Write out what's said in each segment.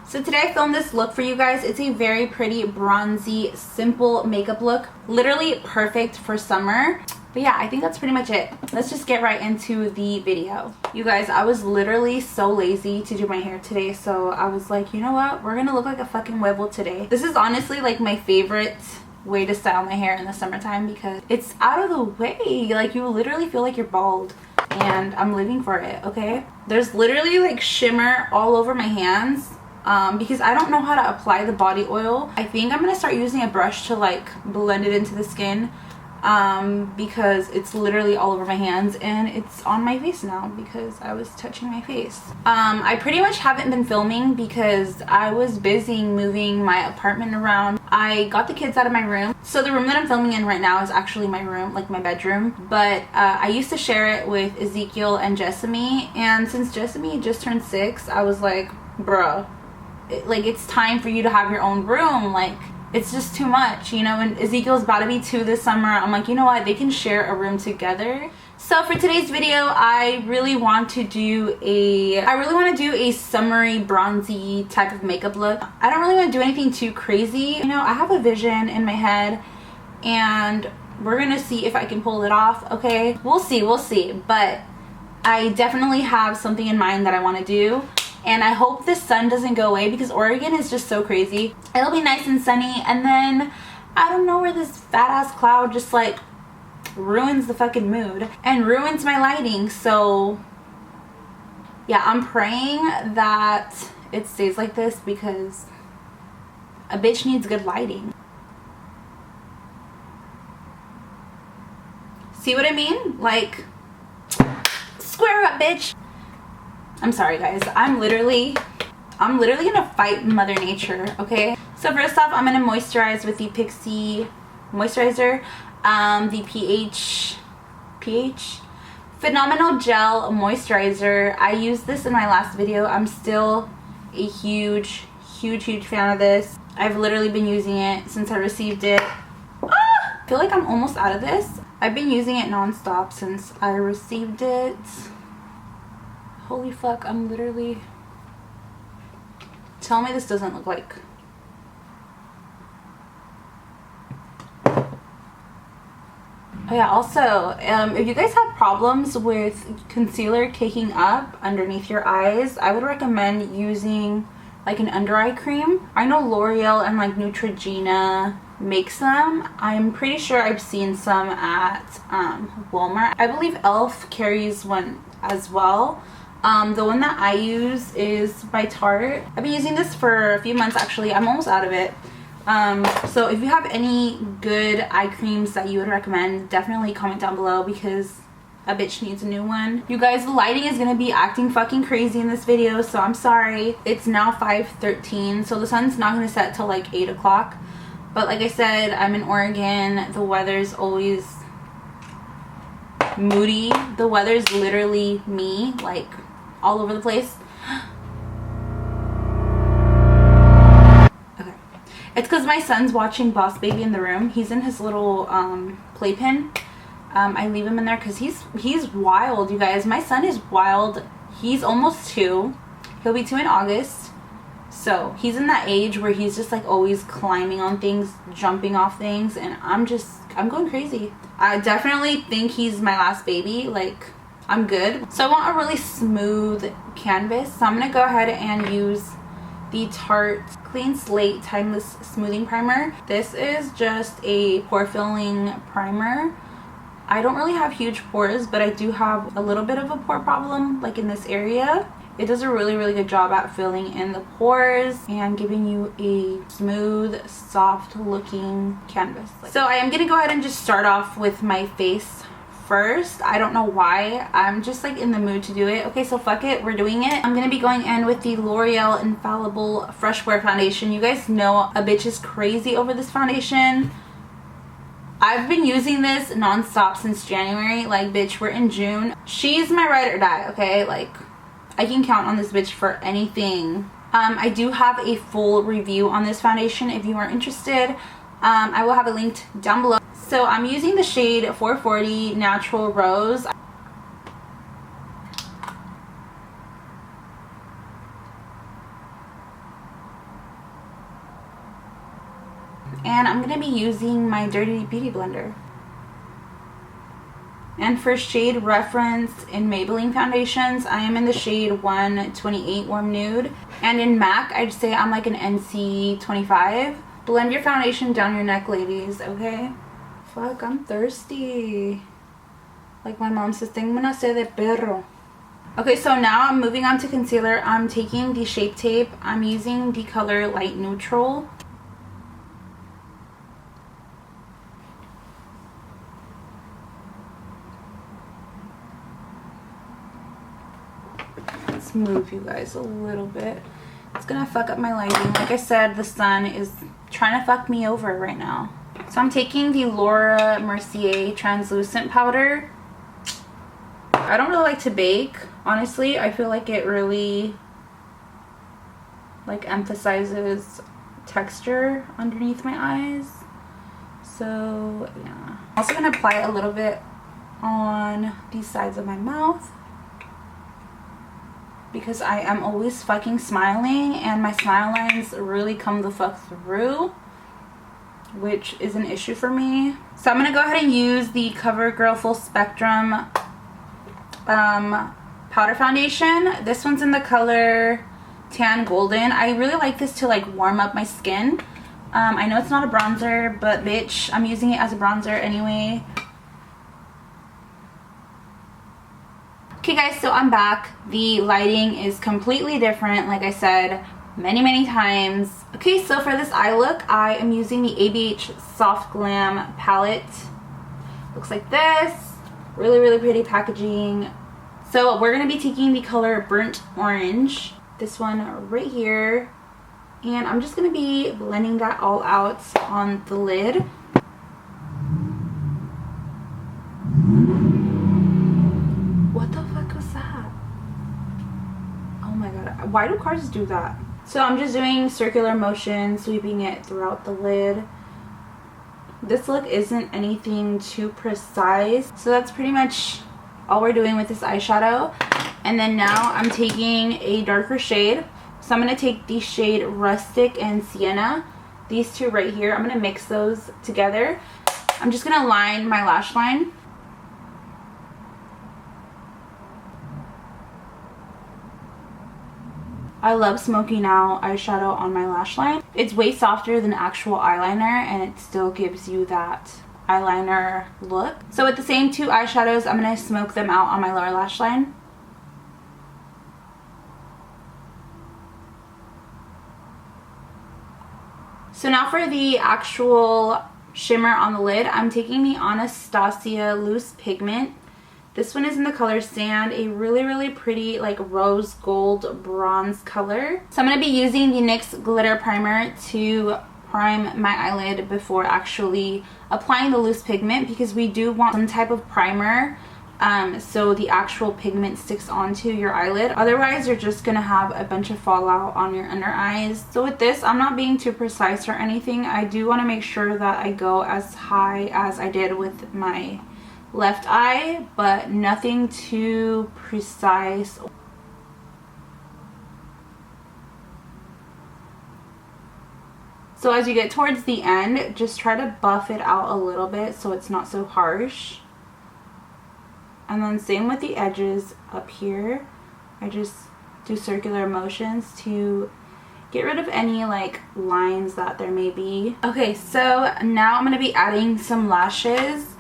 So today I filmed this look for you guys. It's a very pretty bronzy simple makeup look, literally perfect for summer. But yeah, I think that's pretty much it. Let's just get right into the video. You guys, I was literally so lazy to do my hair today, so I was like, you know what, we're gonna look like a fucking huevo today. This is honestly like my favorite way to style my hair in the summertime because it's out of the way. Like, you literally feel like you're bald, and I'm living for it. Okay, there's literally like shimmer all over my hands because I don't know how to apply the body oil. I think I'm gonna start using a brush to like blend it into the skin because it's literally all over my hands, and it's on my face now because I was touching my face. I pretty much haven't been filming because I was busy moving my apartment around. I got the kids out of my room, so the room that I'm filming in right now is actually my room, like my bedroom, but I used to share it with Ezekiel and Jessamy, and since Jessamy just turned 6, I was like, bruh, like, it's time for you to have your own room. Like, it's just too much, you know. And Ezekiel's about to be 2 this summer. I'm like, you know what, they can share a room together. So for today's video, I really want to do a summery bronzy type of makeup look. I don't really want to do anything too crazy, you know. I have a vision in my head and we're gonna see if I can pull it off. Okay, we'll see, but I definitely have something in mind that I want to do. And I hope the sun doesn't go away because Oregon is just so crazy. It'll be nice and sunny, and then I don't know where this fat ass cloud just like ruins the fucking mood and ruins my lighting. So yeah, I'm praying that it stays like this because a bitch needs good lighting. See what I mean? Like, square up, bitch. I'm sorry guys, I'm literally gonna fight Mother Nature, okay? So first off, I'm gonna moisturize with the Pixi moisturizer, the pH Phenomenal Gel Moisturizer. I used this in my last video. I'm still a huge fan of this. I've literally been using it since I received it. I feel like I'm almost out of this. I've been using it non-stop since I received it. Holy fuck, I'm literally... Tell me this doesn't look like... Oh yeah, also, if you guys have problems with concealer taking up underneath your eyes, I would recommend using like an under eye cream. I know L'Oreal and like Neutrogena makes them. I'm pretty sure I've seen some at Walmart. I believe ELF carries one as well. The one that I use is by Tarte. I've been using this for a few months actually. I'm almost out of it. So if you have any good eye creams that you would recommend, definitely comment down below because a bitch needs a new one. You guys, the lighting is gonna be acting fucking crazy in this video, so I'm sorry. It's now 5:13, so the sun's not gonna set till like 8 o'clock. But like I said, I'm in Oregon. The weather's always moody. The weather's literally me, like all over the place. Okay, it's because my son's watching Boss Baby in the room. He's in his little playpen. I leave him in there because he's wild, you guys. My son is wild. He's almost 2. He'll be 2 in August. So he's in that age where he's just like always climbing on things, jumping off things, and I'm going crazy. I definitely think he's my last baby. Like, I'm good. So I want a really smooth canvas, so I'm gonna go ahead and use the Tarte Clean Slate Timeless Smoothing Primer. This is just a pore filling primer. I don't really have huge pores, but I do have a little bit of a pore problem, like in this area. It does a really good job at filling in the pores and giving you a smooth, soft looking canvas. So I am gonna go ahead and just start off with my face first. I don't know why, I'm just like in the mood to do it. Okay, so fuck it, we're doing it. I'm gonna be going in with the L'Oreal Infallible Fresh Wear Foundation. You guys know a bitch is crazy over this foundation. I've been using this non-stop since January. Like, bitch, we're in June. She's my ride or die, okay? Like, I can count on this bitch for anything. I do have a full review on this foundation if you are interested. I will have it linked down below. So I'm using the shade 440 Natural Rose. and I'm going to be using my Dirty Beauty Blender. And for shade reference in Maybelline foundations, I am in the shade 128 Warm Nude. And in MAC, I'd say I'm like an NC 25. Blend your foundation down your neck, ladies, okay? Fuck, I'm thirsty. Like my mom says, tengo una sed de perro. Okay, so now I'm moving on to concealer. I'm taking the Shape Tape. I'm using the color Light Neutral. Let's move you guys a little bit. It's gonna fuck up my lighting. Like I said, the sun is trying to fuck me over right now. So I'm taking the Mercier translucent powder. I don't really like to bake, honestly. I feel like it really like emphasizes texture underneath my eyes. So yeah. I'm also gonna apply a little bit on these sides of my mouth, because I am always fucking smiling and my smile lines really come the fuck through, which is an issue for me. So I'm going to go ahead and use the CoverGirl Full Spectrum powder foundation. This one's in the color Tan Golden. I really like this to like warm up my skin. I know it's not a bronzer, but bitch, I'm using it as a bronzer anyway. Okay guys, so I'm back. The lighting is completely different, like I said many times. Okay, so for this eye look, I am using the ABH Soft Glam palette. Looks like this. Really pretty packaging. So we're going to be taking the color Burnt Orange, this one right here, and I'm just going to be blending that all out on the lid. Why do cars do that? So I'm just doing circular motion, sweeping it throughout the lid. This look isn't anything too precise, so that's pretty much all we're doing with this eyeshadow. And then now I'm taking a darker shade. So I'm going to take the shade Rustic and Sienna. These two right here, I'm going to mix those together. I'm just going to line my lash line. I love smoking out eyeshadow on my lash line. It's way softer than actual eyeliner and it still gives you that eyeliner look. So with the same two eyeshadows, I'm going to smoke them out on my lower lash line. So now for the actual shimmer on the lid, I'm taking the Anastasia Loose Pigment. This one is in the color Sand, a really pretty like rose gold bronze color. So I'm going to be using the NYX Glitter Primer to prime my eyelid before actually applying the loose pigment, because we do want some type of primer so the actual pigment sticks onto your eyelid. Otherwise, you're just going to have a bunch of fallout on your under eyes. So with this, I'm not being too precise or anything. I do want to make sure that I go as high as I did with my left eye, but nothing too precise. So as you get towards the end, just try to buff it out a little bit so it's not so harsh. And then same with the edges up here. I just do circular motions to get rid of any like lines that there may be. Okay, so now I'm going to be adding some lashes.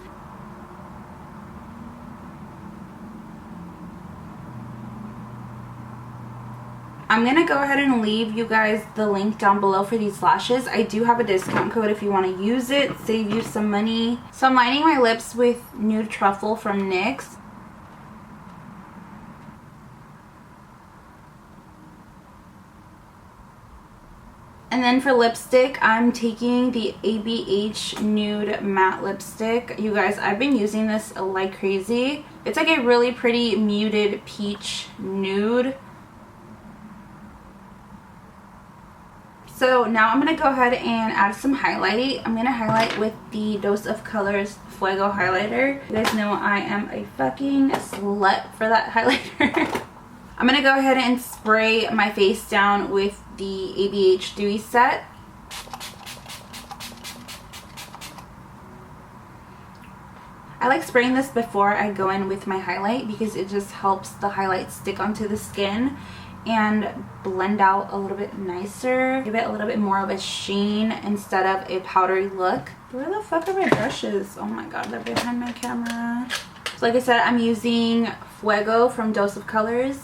I'm going to go ahead and leave you guys the link down below for these lashes. I do have a discount code if you want to use it, save you some money. So I'm lining my lips with Nude Truffle from NYX. And then for lipstick, I'm taking the ABH Nude Matte Lipstick. You guys, I've been using this like crazy. It's like a really pretty muted peach nude. So now I'm going to go ahead and add some highlight. I'm going to highlight with the Dose of Colors Fuego highlighter. You guys know I am a fucking slut for that highlighter. I'm going to go ahead and spray my face down with the ABH Dewy set. I like spraying this before I go in with my highlight because it just helps the highlight stick onto the skin and blend out a little bit nicer, give it a little bit more of a sheen instead of a powdery look. Where the fuck are my brushes? Oh my god, they're behind my camera. So like I said, I'm using Fuego from Dose of Colors.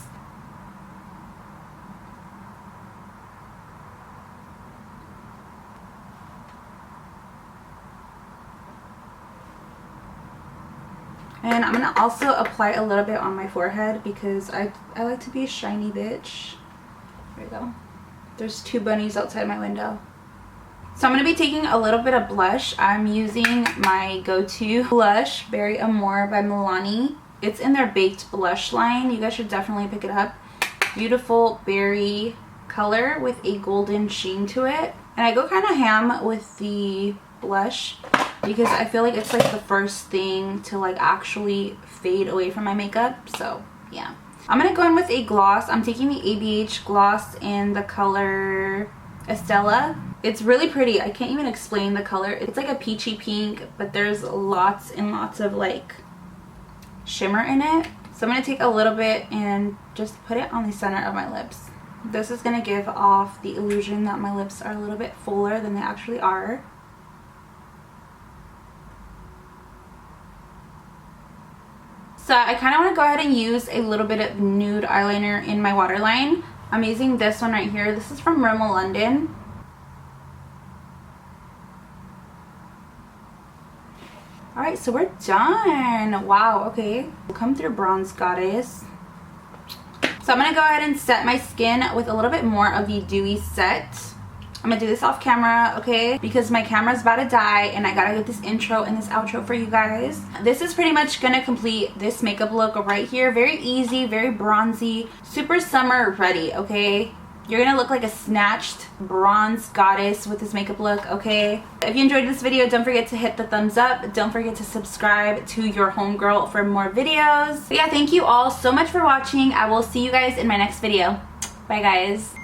And I'm gonna also apply a little bit on my forehead because I like to be a shiny bitch. There we go. There's two bunnies outside my window. So I'm gonna be taking a little bit of blush. I'm using my go-to blush, Berry Amore by Milani. It's in their baked blush line. You guys should definitely pick it up. Beautiful berry color with a golden sheen to it. And I go kind of ham with the blush because I feel like it's like the first thing to like actually fade away from my makeup. So yeah, I'm gonna go in with a gloss. I'm taking the ABH gloss in the color Estella. It's really pretty. I can't even explain the color. It's like a peachy pink, but there's lots and lots of like shimmer in it. So I'm gonna take a little bit and just put it on the center of my lips. This is gonna give off the illusion that my lips are a little bit fuller than they actually are. So I kind of want to go ahead and use a little bit of nude eyeliner in my waterline. I'm using this one right here. This is from Rimmel London. Alright, so we're done. Wow, okay. We'll come through Bronze Goddess. So I'm going to go ahead and set my skin with a little bit more of the Dewy set. I'm gonna do this off camera, okay? Because my camera's about to die and I gotta get this intro and this outro for you guys. This is pretty much gonna complete this makeup look right here. Very easy, very bronzy, super summer ready, okay? You're gonna look like a snatched bronze goddess with this makeup look, okay? If you enjoyed this video, don't forget to hit the thumbs up. Don't forget to subscribe to your homegirl for more videos. But yeah, thank you all so much for watching. I will see you guys in my next video. Bye, guys.